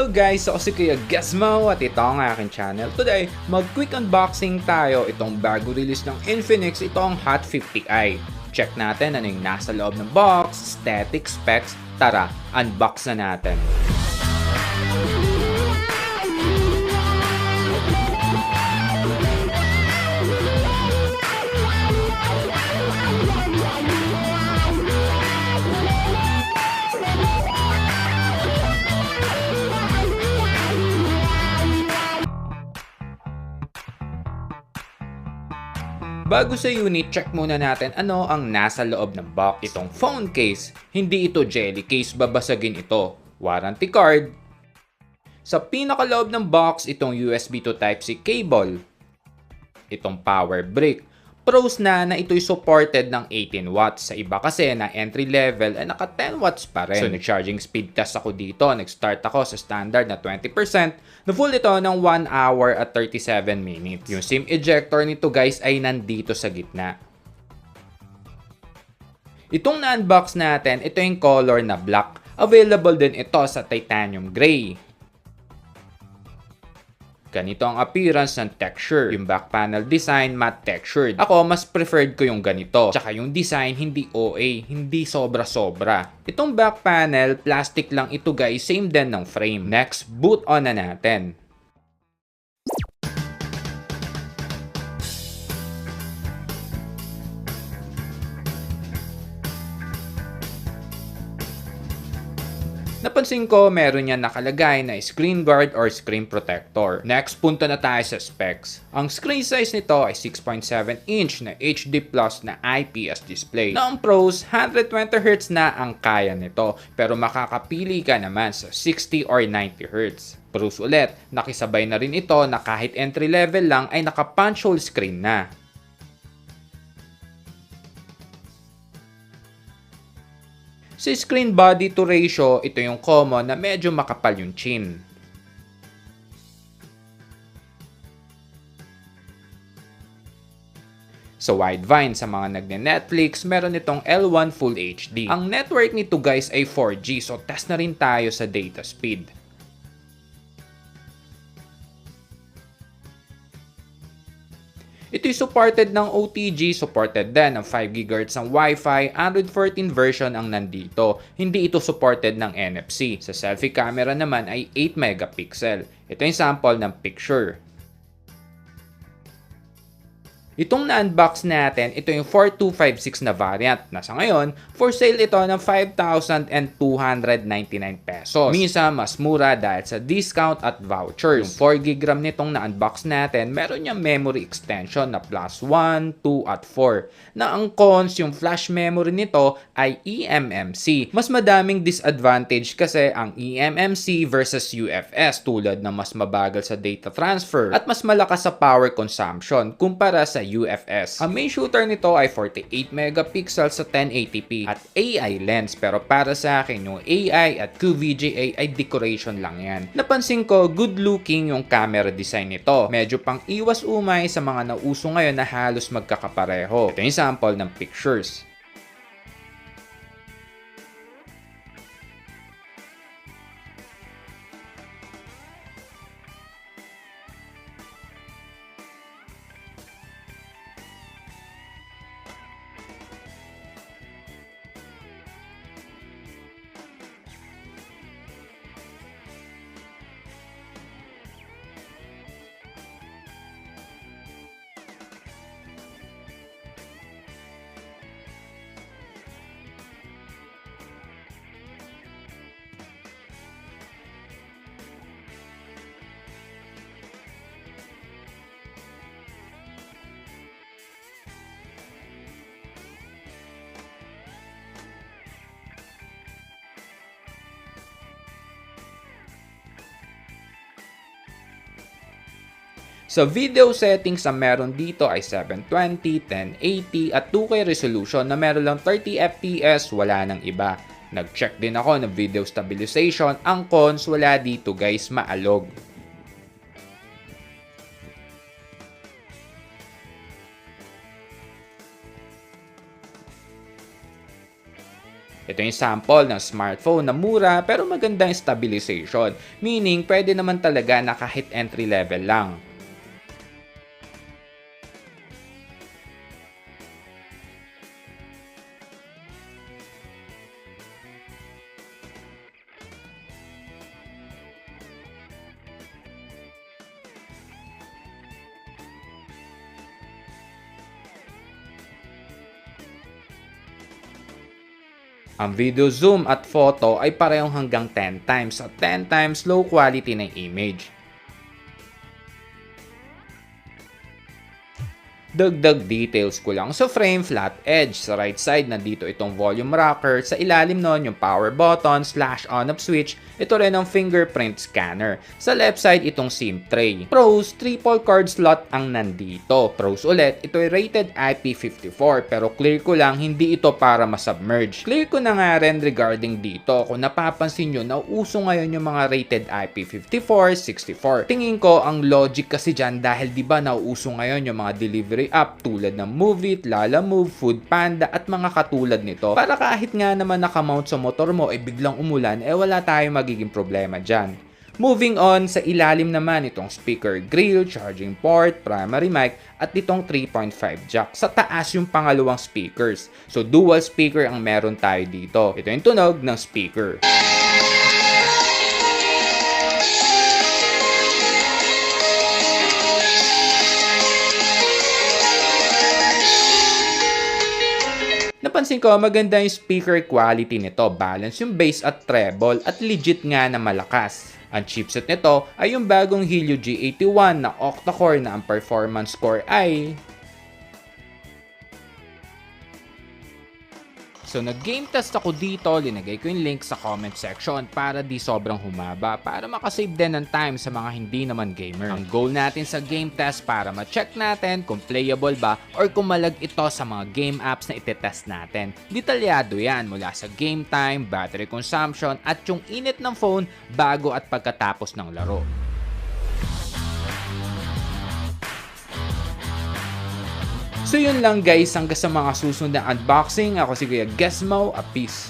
Hello guys! Ako si Kuya Gizmo at ito ang aking channel. Today, mag-quick unboxing tayo itong bago release ng Infinix, itong Hot 50i. Check natin ano yung nasa loob ng box, static specs. Tara, unbox na natin. Bago sa unit, check muna natin ano ang nasa loob ng box. Itong phone case, hindi ito jelly case, babasagin ito. Warranty card. Sa pinakaloob ng box, itong USB to Type-C cable. Itong power brick. Pros na ito'y supported ng 18 watts. Sa iba kasi na entry level ay naka 10 watts pa rin. So nag-charging speed test ako dito. Nag-start ako sa standard na 20%. Na full ito ng 1 hour at 37 minutes. Yung SIM ejector nito guys ay nandito sa gitna. Itong na-unbox natin, ito yung color na black. Available din ito sa titanium gray. Ganito ang appearance ng texture. Yung back panel design, matte textured. Ako, mas preferred ko yung ganito. Tsaka yung design, hindi OA, hindi sobra-sobra. Itong back panel, plastic lang ito guys, same din ng frame. Next, boot on na natin. Napansin ko meron yan nakalagay na screen guard or screen protector. Next, punta na tayo sa specs. Ang screen size nito ay 6.7 inch na HD Plus na IPS display. Na ang pros, 120Hz na ang kaya nito, pero makakapili ka naman sa 60 or 90Hz. Pros ulit, nakisabay na rin ito na kahit entry level lang ay naka-punch hole screen na. Sa screen body to ratio, ito yung common na medyo makapal yung chin. Sa Widevine, sa mga nagne-Netflix, meron itong L1 Full HD. Ang network nito guys ay 4G, so test na rin tayo sa data speed. Ito'y supported ng OTG, supported din ng 5GHz ng Wi-Fi, Android 14 version ang nandito. Hindi ito supported ng NFC. Sa selfie camera naman ay 8 megapixel. Ito yung sample ng picture. Itong na-unbox natin, ito yung 4256 na variant. Nasa ngayon, for sale ito ng 5,299 pesos. Minsan, mas mura dahil sa discount at vouchers. Yung 4GB RAM nitong na-unbox natin, meron niyang memory extension na plus 1, 2, at 4. Na ang cons, yung flash memory nito ay eMMC. Mas madaming disadvantage kasi ang eMMC versus UFS tulad ng mas mabagal sa data transfer at mas malakas sa power consumption kumpara sa UFS. Ang main shooter nito ay 48 megapixels sa 1080p at AI lens, pero para sa akin yung AI at QVGA ay decoration lang yan. Napansin ko good looking yung camera design nito. Medyo pang iwas umay sa mga nauso ngayon na halos magkakapareho. Ito yung sample ng pictures. Sa video settings na meron dito ay 720, 1080 at 2K resolution na meron lang 30fps, wala nang iba. Nag-check din ako ng video stabilization, ang cons wala dito guys, maalog. Ito yung sample ng smartphone na mura pero magandang stabilization, meaning pwede naman talaga na kahit entry level lang. Ang video zoom at photo ay parehong hanggang 10 times at 10 times low quality ng image. Dagdag details ko lang sa frame flat edge. Sa right side, nandito itong volume rocker. Sa ilalim nun, yung power button, /on-off switch. Ito rin ang fingerprint scanner. Sa left side, itong SIM tray. Pros, triple card slot ang nandito. Pros ulit, ito ay rated IP54 pero clear ko lang, hindi ito para masubmerge. Clear ko na nga rin regarding dito. Kung napapansin nyo, nauuso ngayon yung mga rated IP54, 64. Tingin ko, ang logic kasi dyan dahil diba nauuso ngayon yung mga delivery app tulad ng Moveit, Lalamove, Foodpanda at mga katulad nito para kahit nga naman nakamount sa motor mo ay biglang umulan wala tayong magiging problema dyan. Moving on, sa ilalim naman itong speaker grill, charging port, primary mic at itong 3.5 jack. Sa taas yung pangalawang speakers. So dual speaker ang meron tayo dito. Ito yung tunog ng speaker. Napansin ko maganda yung speaker quality nito, balance yung bass at treble at legit nga na malakas. Ang chipset nito ay yung bagong Helio G81 na octa-core na ang performance score ay... So nag-game test ako dito, linagay ko yung link sa comment section para di sobrang humaba para makasave din ng time sa mga hindi naman gamer. Ang goal natin sa game test para ma-check natin kung playable ba or kung malag ito sa mga game apps na itetest natin. Detalyado yan mula sa game time, battery consumption at yung init ng phone bago at pagkatapos ng laro. So yun lang guys, hanggang sa mga susunod na unboxing. Ako si Kuya Gizmo, a peace.